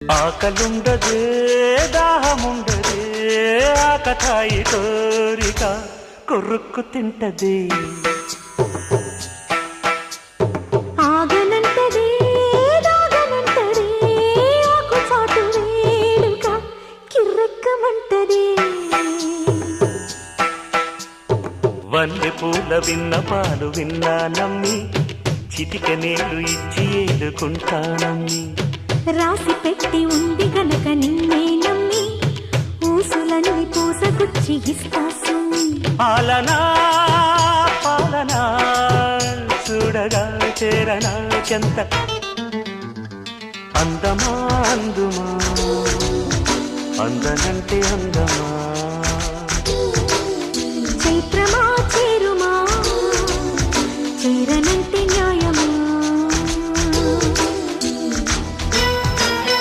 ఆకలుండదే దాహముండదే ఆకతాయి కోరిక కొరుక్కు తింటది ఆగనంటదే దాగనంటదే ఆకు చాటు వేడుక కిర్రెక్కమంటదే వల్లె పూల విన్నపాలు విన్నా నమ్మి చిటిక నేలు ఇచ్చి ఏడుకుంటానమ్మి రాసి పెట్టి ఉంది గనక నిన్నే నమ్మి ఊసులన్నీ పూసగుచ్చి ఇస్తా సుమ్మి పాలనా పాలనా చూడగా చేరనా చెంత అందమా అందుమా అందనంటే అందమా చైత్రమా